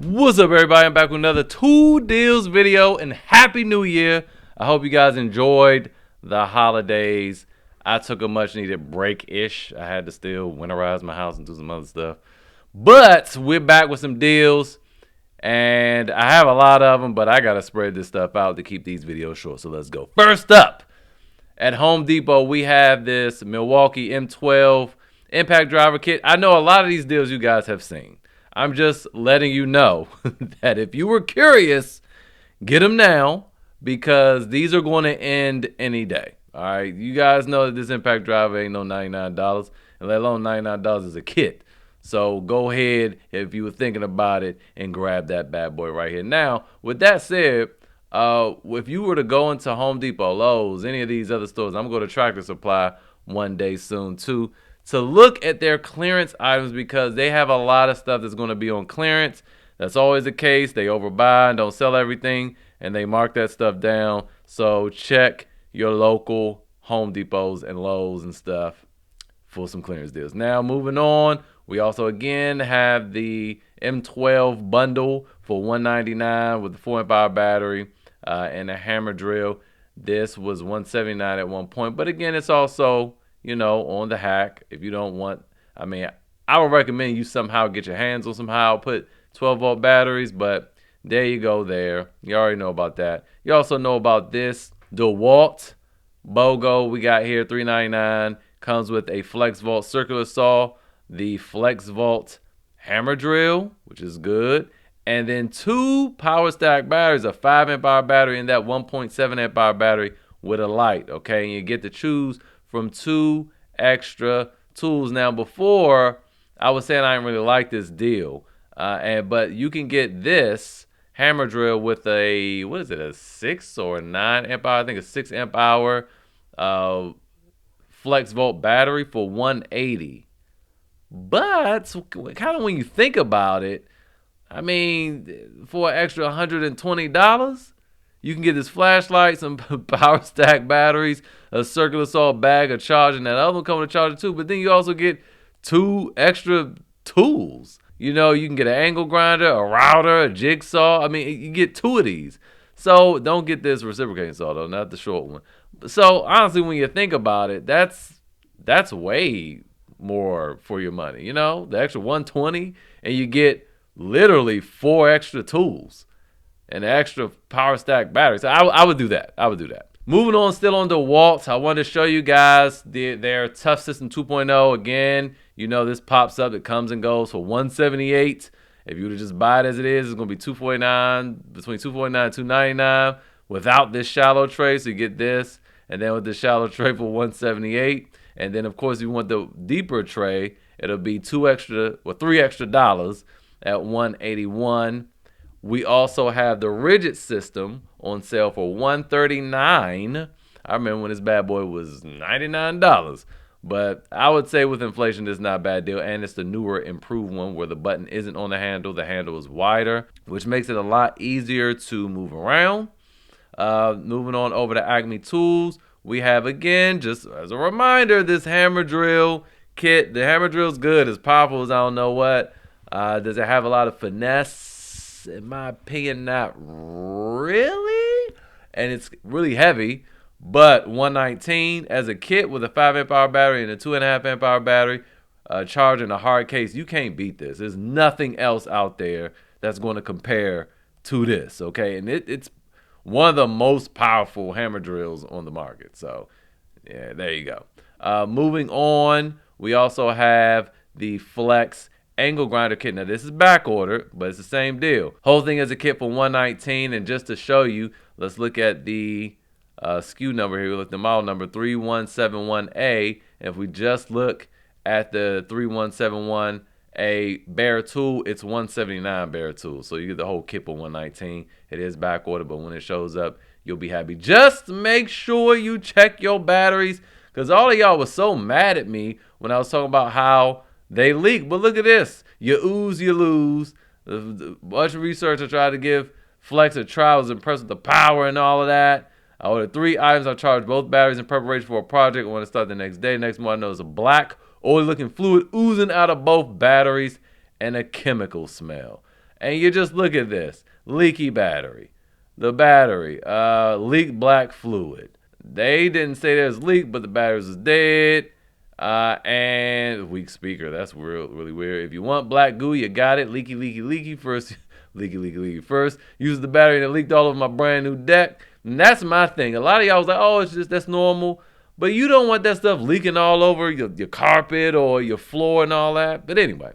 What's up, everybody? I'm back with another two deals video, and happy new year. I hope you guys enjoyed the holidays. I took a much needed break-ish. I had to still winterize my house and do some other stuff, but we're back with some deals, and I have a lot of them, but I gotta spread this stuff out to keep these videos short. So let's go. First up, at Home Depot, we have this Milwaukee M12 impact driver kit. I know a lot of these deals you guys have seen. I'm just letting you know that if you were curious, get them now, because these are going to end any day. All right, you guys know that this impact driver ain't no $99, and let alone $99 is a kit. So go ahead, if you were thinking about it, and grab that bad boy right here. Now, with that said, if you were to go into Home Depot, Lowe's, any of these other stores, I'm going to Tractor Supply one day soon too, to look at their clearance items, because they have a lot of stuff that's going to be on clearance. That's always the case. They overbuy and don't sell everything, and they mark that stuff down. So check your local Home Depots and Lowe's and stuff for some clearance deals. Now, moving on, we also again have the M12 bundle for $199 with the 4 amp hour battery and a hammer drill. This was $179 at one point, but again, it's also, you know, on the hack. If you don't want, I mean, I would recommend you somehow get your hands on somehow put 12-volt batteries, but there you go there. You already know about that. You also know about this DeWALT BOGO we got here, $399. Comes with a Flex Vault circular saw, the Flex Vault hammer drill, which is good, and then two power stack batteries, a 5 amp hour battery and that 1.7 amp hour battery with a light. Okay, and you get to choose from two extra tools. Now, before I was saying I didn't really like this deal, but you can get this hammer drill with a, what is it, a 6 or a 9 amp hour? I think a 6 amp hour Flex Volt battery for $180. But kind of when you think about it, I mean, for an extra $120, you can get this flashlight, some power stack batteries, a circular saw bag, a charger, and that other one coming with a charger too. But then you also get two extra tools. You know, you can get an angle grinder, a router, a jigsaw. I mean, you get two of these. So don't get this reciprocating saw though, not the short one. So honestly, when you think about it, that's way more for your money. You know, the extra $120, and you get literally 4 extra tools and extra power stack batteries. So I would do that. I would do that. Moving on, still on DeWalt, I wanted to show you guys their Toughsystem 2.0. Again, you know this pops up. It comes and goes for $178. If you were to just buy it as it is, it's going to be $249, between $249 and $299 without this shallow tray. So you get this, and then with the shallow tray for $178. And then, of course, if you want the deeper tray, it'll be $3 extra at $181. We also have the Ridgid system on sale for $139. I remember when this bad boy was $99. But I would say with inflation, this is not a bad deal. And it's the newer, improved one where the button isn't on the handle. The handle is wider, which makes it a lot easier to move around. Moving on over to Acme Tools, we have, again, just as a reminder, this hammer drill kit. The hammer drill is good. It's powerful as I don't know what. Does it have a lot of finesse? In my opinion, not really. And it's really heavy. But $119 as a kit with a 5 amp hour battery and a 2.5 amp hour battery, charge in a hard case. You can't beat this. There's nothing else out there that's going to compare to this. Okay, and it's one of the most powerful hammer drills on the market. So, yeah, there you go. Moving on, we also have the Flex angle grinder kit. Now, this is back ordered, but it's the same deal. Whole thing is a kit for $119. And just to show you, let's look at the SKU number here. We look at the model number 3171A. And if we just look at the 3171A bare tool, it's $179 bare tool. So you get the whole kit for $119. It is back ordered, but when it shows up, you'll be happy. Just make sure you check your batteries, because all of y'all was so mad at me when I was talking about how they leak. But look at this. You ooze, you lose. A bunch of research I tried to give Flex a try. I was impressed with the power and all of that. I ordered 3 items. I charged both batteries in preparation for a project. I want to start the next day. Next morning, I noticed a black, oily looking fluid oozing out of both batteries and a chemical smell. And you just look at this. Leaky battery. The battery, leaked black fluid. They didn't say there's leak, but the battery was dead. And weak speaker. That's really weird. If you want black goo, you got it. Leaky, leaky, leaky first. Leaky, leaky, leaky first. Use the battery and it leaked all over my brand new deck. And that's my thing. A lot of y'all was like, oh, it's just, that's normal. But you don't want that stuff leaking all over your carpet or your floor and all that. But anyway,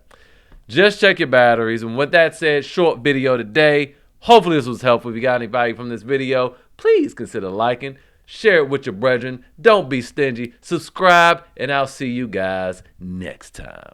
just check your batteries. And with that said, short video today. Hopefully this was helpful. If you got any value from this video, please consider liking. Share it with your brethren. Don't be stingy. Subscribe, and I'll see you guys next time.